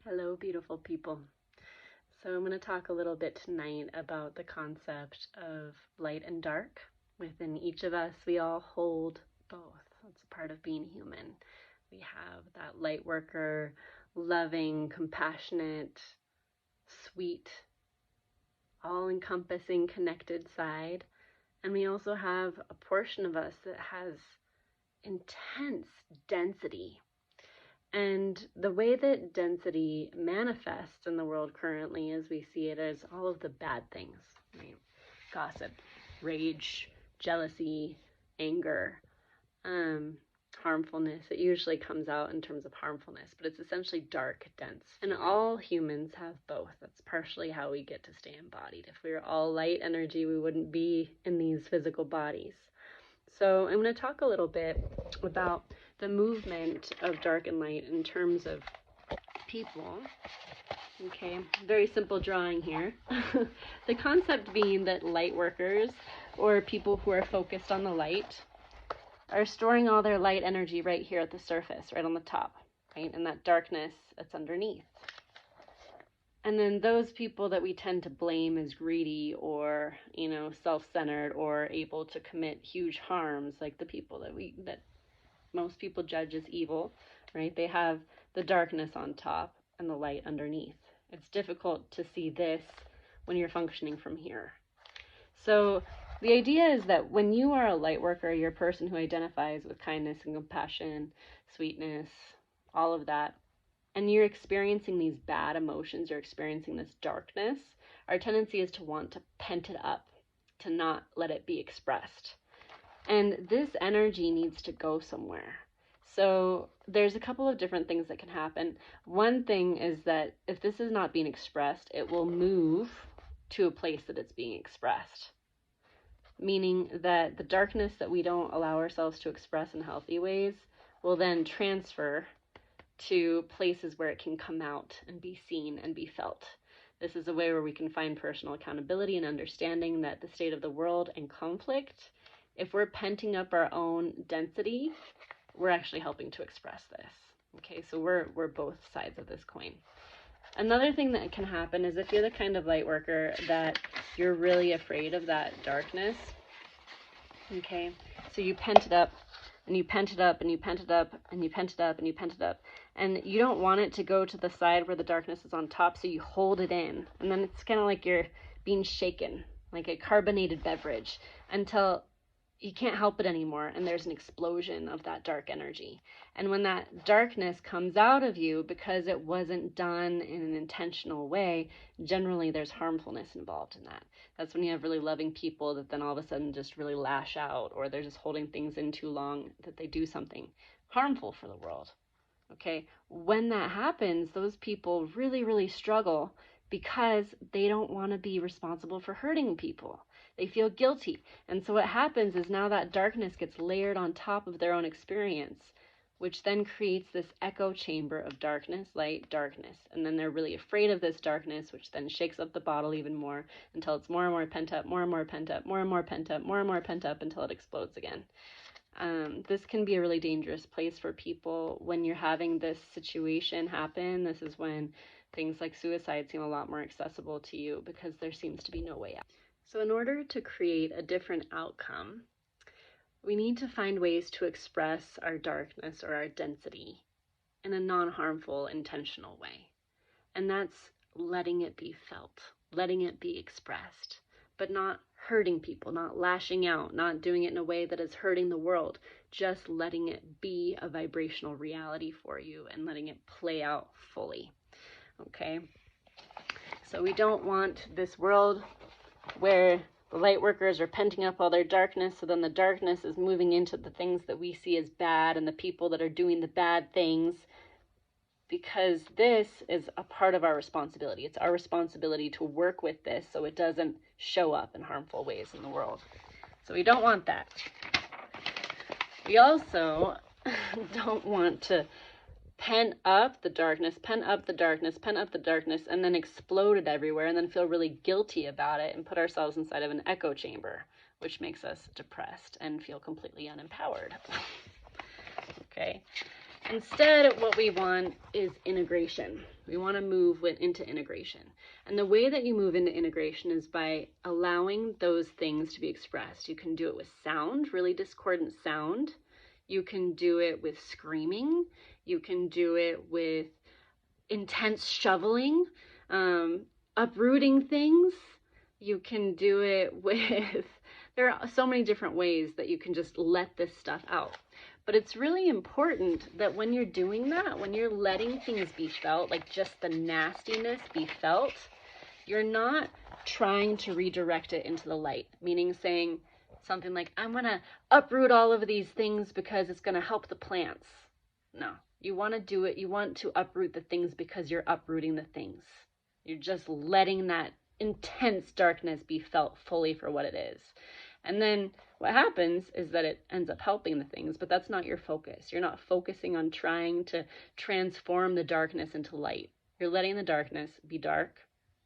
Hello, beautiful people. So, I'm going to talk a little bit tonight about the concept of light and dark. Within each of us, we all hold both. That's a part of being human. We have that light worker, loving, compassionate, sweet, all encompassing, connected side. And we also have a portion of us that has intense density. And the way that density manifests in the world currently, as we see it, as all of the bad things, right? Gossip, rage, jealousy, anger, harmfulness. It usually comes out in terms of harmfulness, but it's essentially dark, dense. And all humans have both. That's partially how we get to stay embodied. If we were all light energy, we wouldn't be in these physical bodies. So I'm going to talk a little bit about the movement of dark and light in terms of people. Okay, very simple drawing here. The concept being that light workers, or people who are focused on the light, are storing all their light energy right here at the surface, right on the top, right? And that darkness that's underneath. And then those people that we tend to blame as greedy or, self-centered or able to commit huge harms, like the people that most people judge as evil, right? They have the darkness on top and the light underneath. It's difficult to see this when you're functioning from here. So the idea is that when you are a light worker, you're a person who identifies with kindness and compassion, sweetness, all of that, and you're experiencing these bad emotions, you're experiencing this darkness, our tendency is to want to pent it up, to not let it be expressed. And this energy needs to go somewhere. So there's a couple of different things that can happen. One thing is that if this is not being expressed, it will move to a place that it's being expressed. Meaning that the darkness that we don't allow ourselves to express in healthy ways will then transfer to places where it can come out and be seen and be felt. This is a way where we can find personal accountability and understanding that the state of the world and conflict, if we're penting up our own density, we're actually helping to express this. Okay, so we're both sides of this coin. Another thing that can happen is if you're the kind of light worker that you're really afraid of that darkness, okay, so you pent it up, and you pent it up, and you pent it up, and you pent it up, and you pent it up. And you don't want it to go to the side where the darkness is on top, so you hold it in. And then it's kind of like you're being shaken, like a carbonated beverage, until you can't help it anymore, and there's an explosion of that dark energy. And when that darkness comes out of you because it wasn't done in an intentional way, generally there's harmfulness involved in that. That's when you have really loving people that then all of a sudden just really lash out, or they're just holding things in too long, that they do something harmful for the world. Okay, when that happens, those people really, really struggle because they don't want to be responsible for hurting people. They feel guilty. And so what happens is now that darkness gets layered on top of their own experience, which then creates this echo chamber of darkness, light, darkness. And then they're really afraid of this darkness, which then shakes up the bottle even more until it's more and more pent up, more and more pent up, more and more pent up, more and more pent up until it explodes again. This can be a really dangerous place for people when you're having this situation happen. This is when things like suicide seem a lot more accessible to you because there seems to be no way out. So in order to create a different outcome, we need to find ways to express our darkness or our density in a non-harmful, intentional way. And that's letting it be felt, letting it be expressed, but not hurting people, not lashing out, not doing it in a way that is hurting the world, just letting it be a vibrational reality for you and letting it play out fully. Okay? So we don't want this world where the light workers are penting up all their darkness, so then the darkness is moving into the things that we see as bad and the people that are doing the bad things, because this is a part of our responsibility. It's our responsibility to work with this so it doesn't show up in harmful ways in the world. So we don't want that. We also don't want to pent up the darkness, pent up the darkness, pent up the darkness, and then explode it everywhere and then feel really guilty about it and put ourselves inside of an echo chamber, which makes us depressed and feel completely unempowered. Okay. Instead, what we want is integration. We want to move into integration. And the way that you move into integration is by allowing those things to be expressed. You can do it with sound, really discordant sound. You can do it with screaming. You can do it with intense shoveling, uprooting things. You can do it with, there are so many different ways that you can just let this stuff out. But it's really important that when you're doing that, when you're letting things be felt, like just the nastiness be felt, you're not trying to redirect it into the light, meaning saying something like, I'm going to uproot all of these things because it's going to help the plants. No, you want to do it. You want to uproot the things because you're uprooting the things. You're just letting that intense darkness be felt fully for what it is. And then what happens is that it ends up helping the things, but that's not your focus. You're not focusing on trying to transform the darkness into light. You're letting the darkness be dark,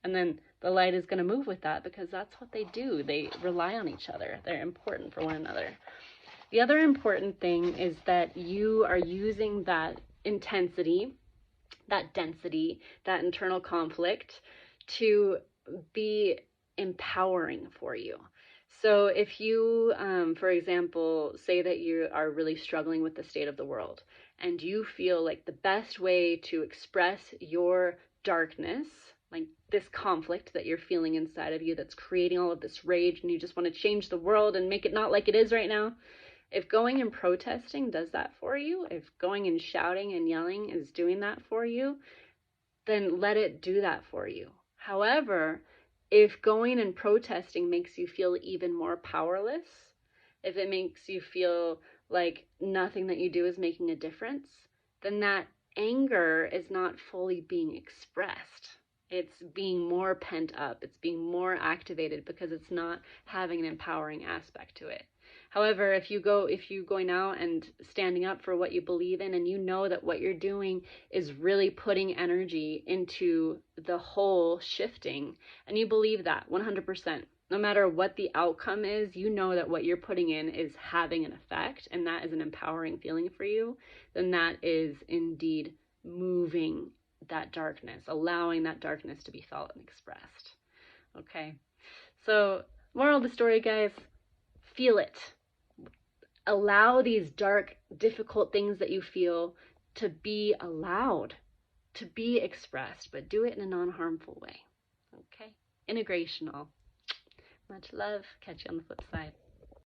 and then the light is going to move with that because that's what they do. They rely on each other. They're important for one another. The other important thing is that you are using that intensity, that density, that internal conflict to be empowering for you. So if you, for example, say that you are really struggling with the state of the world and you feel like the best way to express your darkness, like this conflict that you're feeling inside of you that's creating all of this rage and you just want to change the world and make it not like it is right now, if going and protesting does that for you, if going and shouting and yelling is doing that for you, then let it do that for you. However, if going and protesting makes you feel even more powerless, if it makes you feel like nothing that you do is making a difference, then that anger is not fully being expressed. It's being more pent up. It's being more activated because it's not having an empowering aspect to it. However, if you going out and standing up for what you believe in and you know that what you're doing is really putting energy into the whole shifting, and you believe that 100%, no matter what the outcome is, you know that what you're putting in is having an effect, and that is an empowering feeling for you, then that is indeed moving that darkness, allowing that darkness to be felt and expressed. Okay, so moral of the story, guys, feel it. Allow these dark, difficult things that you feel to be allowed, to be expressed, but do it in a non-harmful way. Okay? Integrational. Much love. Catch you on the flip side.